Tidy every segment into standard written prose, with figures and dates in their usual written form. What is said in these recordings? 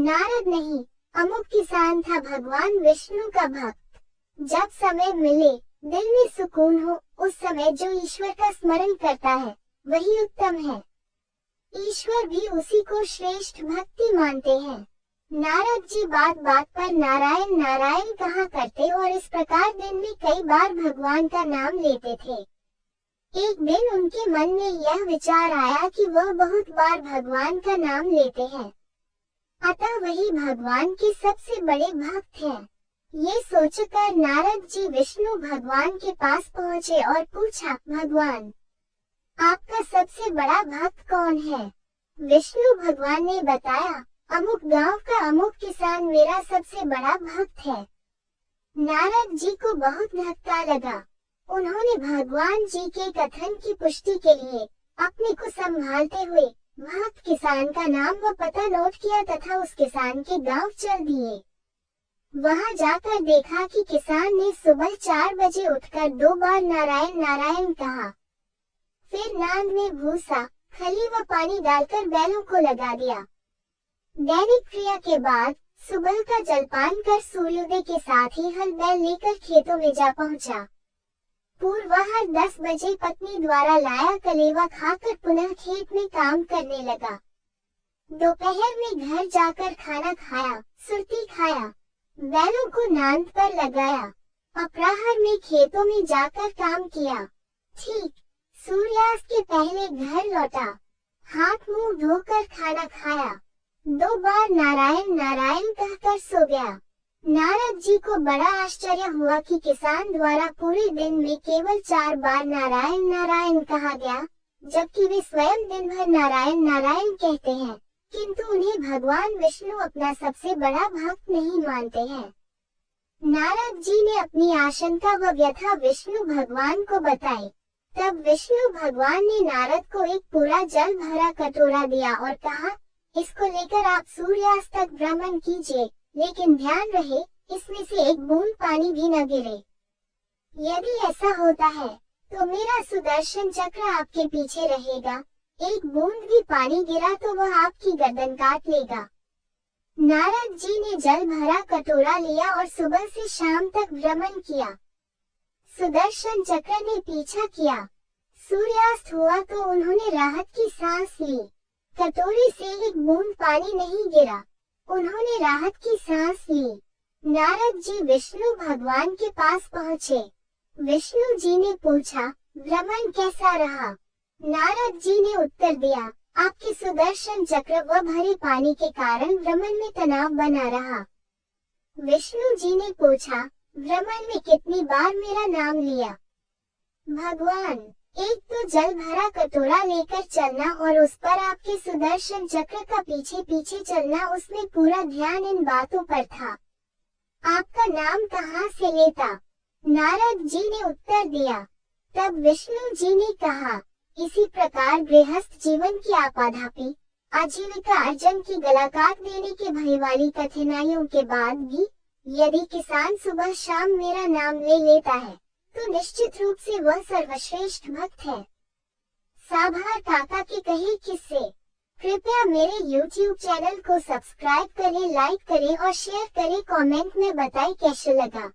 नारद नहीं, अमुक किसान था भगवान विष्णु का भक्त। जब समय मिले, दिल में सुकून हो, उस समय जो ईश्वर का स्मरण करता है वही उत्तम है। ईश्वर भी उसी को श्रेष्ठ भक्ति मानते हैं। नारद जी बात बात पर नारायण नारायण कहा करते और इस प्रकार दिन में कई बार भगवान का नाम लेते थे। एक दिन उनके मन में यह विचार आया कि वह बहुत बार भगवान का नाम लेते हैं, अतः वही भगवान के सबसे बड़े भक्त हैं। ये सोचकर नारद जी विष्णु भगवान के पास पहुँचे और पूछा, भगवान, आपका सबसे बड़ा भक्त कौन है? विष्णु भगवान ने बताया, अमुक गांव का अमुक किसान मेरा सबसे बड़ा भक्त है। नारद जी को बहुत धक्का लगा। उन्होंने भगवान जी के कथन की पुष्टि के लिए अपने को संभालते हुए भक्त किसान का नाम व पता नोट किया तथा उस किसान के गांव चल दिए। वहां जाकर देखा कि किसान ने सुबह 4 बजे उठकर 2 बार नारायण नारायण कहा। फिर नांद में भूसा, खली व पानी डालकर बैलों को लगा दिया। दैनिक क्रिया के बाद सुबह का जलपान कर सूर्योदय के साथ ही हल बैल लेकर खेतों में जा पहुंचा। पूर्वाह्न 10 बजे पत्नी द्वारा लाया कलेवा खाकर पुनः खेत में काम करने लगा। दोपहर में घर जाकर खाना खाया, सुरती खाया, बैलों को नांद पर लगाया। अपराह्न में खेतों में जाकर काम किया। ठीक सूर्यास्त के पहले घर लौटा, हाथ मुंह धोकर खाना खाया, 2 बार नारायण नारायण कहकर सो गया। नारद जी को बड़ा आश्चर्य हुआ कि किसान द्वारा पूरे दिन में केवल 4 बार नारायण नारायण कहा गया, जबकि वे स्वयं दिन भर नारायण नारायण कहते हैं, किंतु उन्हें भगवान विष्णु अपना सबसे बड़ा भक्त नहीं मानते हैं। नारद जी ने अपनी आशंका व व्यथा विष्णु भगवान को बताई। तब विष्णु भगवान ने नारद को एक पूरा जल भरा कटोरा दिया और कहा, इसको लेकर आप सूर्यास्त तक भ्रमण कीजिए, लेकिन ध्यान रहे इसमें से एक बूंद पानी भी न गिरे। यदि ऐसा होता है तो मेरा सुदर्शन चक्र आपके पीछे रहेगा। एक बूंद भी पानी गिरा तो वह आपकी गर्दन काट लेगा। नारद जी ने जल भरा कटोरा लिया और सुबह से शाम तक भ्रमण किया। सुदर्शन चक्र ने पीछा किया। सूर्यास्त हुआ तो उन्होंने राहत की सांस ली। कटोरे से एक बूंद पानी नहीं गिरा। उन्होंने राहत की सांस ली। नारद जी विष्णु भगवान के पास पहुँचे। विष्णु जी ने पूछा, भ्रमण कैसा रहा? नारद जी ने उत्तर दिया, आपके सुदर्शन चक्र व भरे पानी के कारण भ्रमण में तनाव बना रहा। विष्णु जी ने पूछा, भ्रमण में कितनी बार मेरा नाम लिया? भगवान, एक तो जल भरा कटोरा लेकर चलना और उस पर आपके सुदर्शन चक्र का पीछे पीछे चलना, उसमें पूरा ध्यान इन बातों पर था। आपका नाम कहाँ से लेता? नारद जी ने उत्तर दिया। तब विष्णु जी ने कहा, इसी प्रकार गृहस्थ जीवन की आपाधापी आजीविका अर्जन की गला काट देने के भय वाली कठिनाइयों के बाद भी यदि किसान सुबह शाम मेरा नाम ले लेता है तो निश्चित रूप से वह सर्वश्रेष्ठ भक्त है। साभार काका के कहे किस्से। कृपया मेरे YouTube चैनल को सब्सक्राइब करें, लाइक करें और शेयर करें। कमेंट में बताएं कैसे लगा।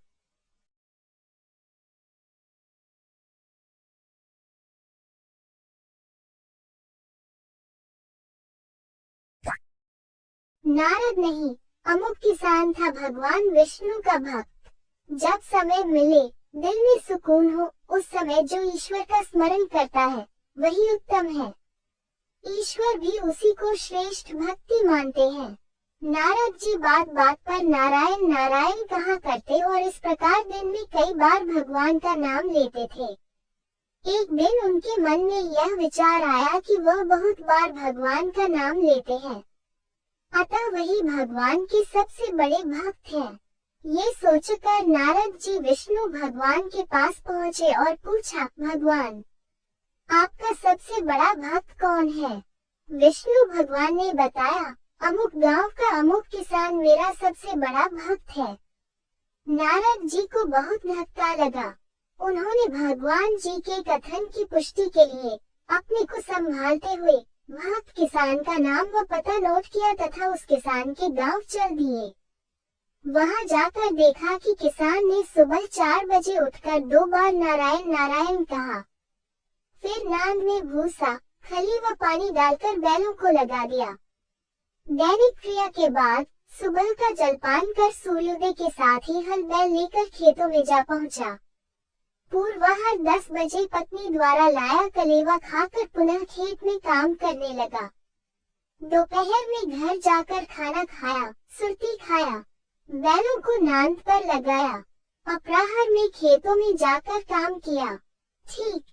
नारद नहीं, अमुक किसान था भगवान विष्णु का भक्त। जब समय मिले, दिल में सुकून हो, उस समय जो ईश्वर का स्मरण करता है वही उत्तम है। ईश्वर भी उसी को श्रेष्ठ भक्ति मानते हैं। नारद जी बात बात पर नारायण नारायण कहा करते और इस प्रकार दिन में कई बार भगवान का नाम लेते थे। एक दिन उनके मन में यह विचार आया कि वह बहुत बार भगवान का नाम लेते हैं, अतः वही भगवान के सबसे बड़े भक्त हैं। ये सोचकर नारद जी विष्णु भगवान के पास पहुँचे और पूछा, भगवान, आपका सबसे बड़ा भक्त कौन है? विष्णु भगवान ने बताया, अमुक गांव का अमुक किसान मेरा सबसे बड़ा भक्त है। नारद जी को बहुत धक्का लगा। उन्होंने भगवान जी के कथन की पुष्टि के लिए अपने को संभालते हुए भक्त किसान का नाम व पता नोट किया तथा उस किसान के गांव चल दिए। वहां जाकर देखा कि किसान ने सुबह 4 बजे उठकर 2 बार नारायण नारायण कहा। फिर नांद में भूसा, खली व पानी डालकर बैलों को लगा दिया। दैनिक क्रिया के बाद सुबह का जलपान कर सूर्योदय के साथ ही हल बैल लेकर खेतों में जा पहुंचा। पूर्वाह्न 10 बजे पत्नी द्वारा लाया कलेवा खाकर पुनः खेत में काम करने लगा। दोपहर में घर जाकर खाना खाया, सुरती खाया, बैलों को नांद पर लगाया। अपराह्न में खेतों में जाकर काम किया। ठीक